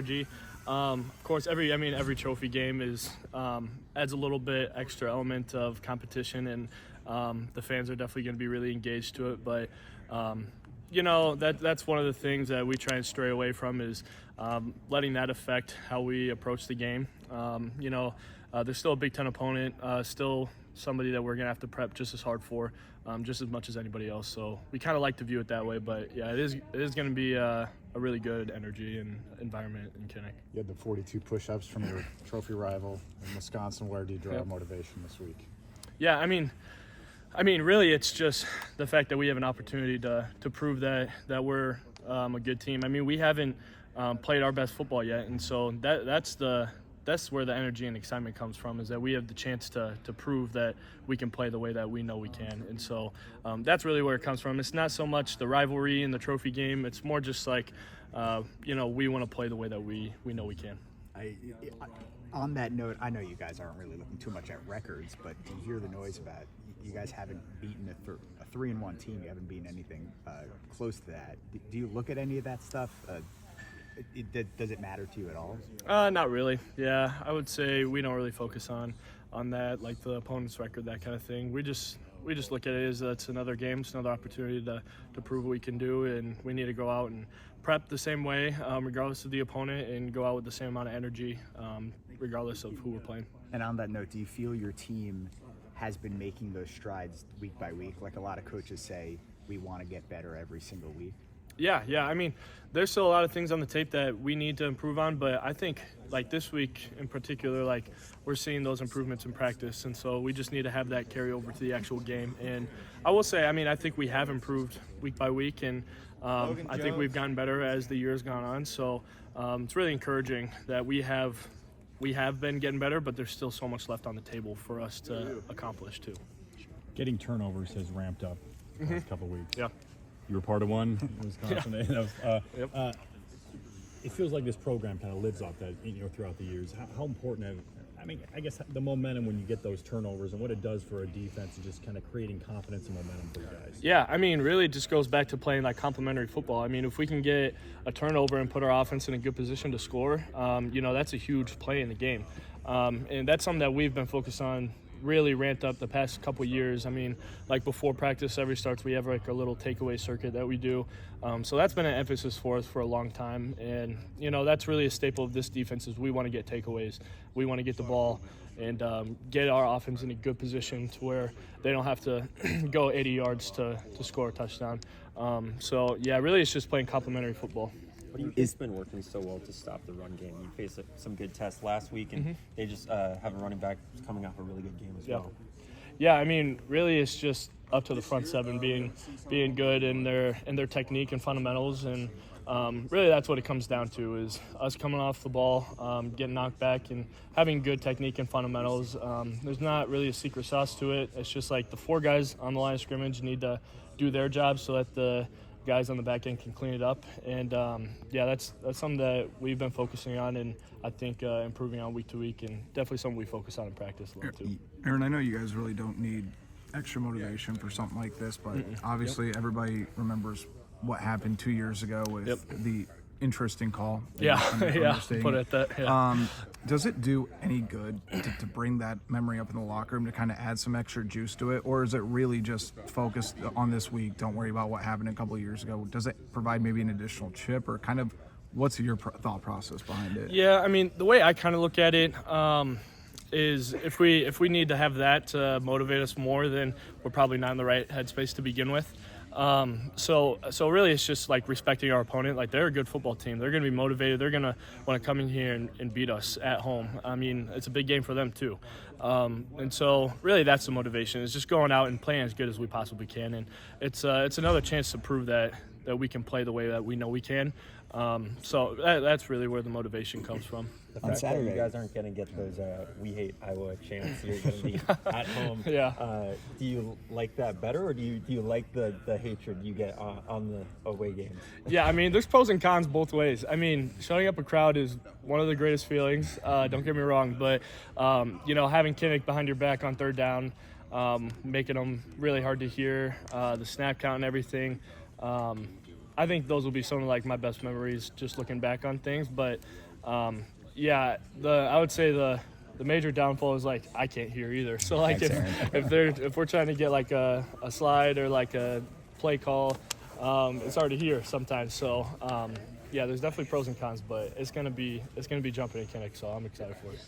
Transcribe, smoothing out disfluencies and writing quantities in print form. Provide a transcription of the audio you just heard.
energy. Of course, every trophy game is adds a little bit extra element of competition, and the fans are definitely going to be really engaged to it. But that's one of the things that we try and stray away from is letting that affect how we approach the game. There's still a Big Ten opponent, still somebody that we're going to have to prep just as hard for, just as much as anybody else. So we kind of like to view it that way. But, yeah, it is going to be a really good energy and environment in Kinnick. You had the 42 push-ups from your trophy rival in Wisconsin. Where do you draw motivation this week? Yeah, I mean, really, it's just the fact that we have an opportunity to prove that we're a good team. I mean, we haven't played our best football yet, and so that's where the energy and excitement comes from, is that we have the chance to prove that we can play the way that we know we can. And so that's really where it comes from. It's not so much the rivalry and the trophy game. It's more just like, we want to play the way that we know we can. On that note, I know you guys aren't really looking too much at records, but do you hear the noise about you guys haven't beaten a 3-1 team? You haven't beaten anything close to that. Do you look at any of that stuff? Does it matter to you at all? Not really. Yeah, I would say we don't really focus on that, like the opponent's record, that kind of thing. We just look at it as it's another game, it's another opportunity to prove what we can do, and we need to go out and prep the same way, regardless of the opponent, and go out with the same amount of energy, regardless of who we're playing. And on that note, do you feel your team has been making those strides week by week? Like a lot of coaches say, we want to get better every single week. Yeah. I mean, there's still a lot of things on the tape that we need to improve on, but I think, like this week in particular, like we're seeing those improvements in practice, and so we just need to have that carry over to the actual game. And I will say, I think we have improved week by week, and I think we've gotten better as the year's gone on. So it's really encouraging that we have been getting better, but there's still so much left on the table for us to accomplish too. Getting turnovers has ramped up the past couple of weeks. Yeah. You were part of one in Wisconsin. Yep. It feels like this program kind of lives off that, throughout the years. How important I guess the momentum when you get those turnovers and what it does for a defense and just kind of creating confidence and momentum for you guys. Yeah, really it just goes back to playing like complementary football. If we can get a turnover and put our offense in a good position to score, that's a huge play in the game. And that's something that we've been focused on, really ramped up the past couple years. Like before practice ever starts, we have like a little takeaway circuit that we do. So that's been an emphasis for us for a long time. And, that's really a staple of this defense is we want to get takeaways. We want to get the ball and get our offense in a good position to where they don't have to go 80 yards to score a touchdown. Really it's just playing complementary football. What do you think's been working so well to stop the run game? You faced some good tests last week, and they just have a running back coming off a really good game as well. Yeah, really it's just up to the front seven being good in their technique and fundamentals, and really that's what it comes down to is us coming off the ball, getting knocked back, and having good technique and fundamentals. There's not really a secret sauce to it. It's just like the four guys on the line of scrimmage need to do their job so that the guys on the back end can clean it up, and that's something that we've been focusing on, and I think improving on week to week, and definitely something we focus on in practice a lot too. Aaron, I know you guys really don't need extra motivation for something like this, but obviously everybody remembers what happened 2 years ago with the interesting call. Put it at that. Yeah. Does it do any good to bring that memory up in the locker room to kind of add some extra juice to it, or is it really just focused on this week? Don't worry about what happened a couple of years ago. Does it provide maybe an additional chip, or kind of what's your thought process behind it? Yeah, the way I kind of look at it is if we need to have that to motivate us more, then we're probably not in the right headspace to begin with. So really it's just like respecting our opponent. Like they're a good football team. They're going to be motivated. They're going to want to come in here and beat us at home. It's a big game for them too. And so really that's the motivation, is just going out and playing as good as we possibly can. And it's another chance to prove that we can play the way that we know we can. So that's really where the motivation comes from. The fact that you guys aren't going to get those "We Hate Iowa" chants, you're going to be at home. Yeah. Do you like that better, or do you like the hatred you get on the away games? Yeah, there's pros and cons both ways. Shutting up a crowd is one of the greatest feelings. Don't get me wrong, but having Kinnick behind your back on third down, making them really hard to hear, the snap count and everything. I think those will be some of like my best memories just looking back on things. But Yeah, I would say the major downfall is like I can't hear either. So like Thanks, if we're trying to get like a slide or like a play call, it's hard to hear sometimes. So yeah, there's definitely pros and cons, but it's gonna be jumping in Kinnick, so I'm excited for it.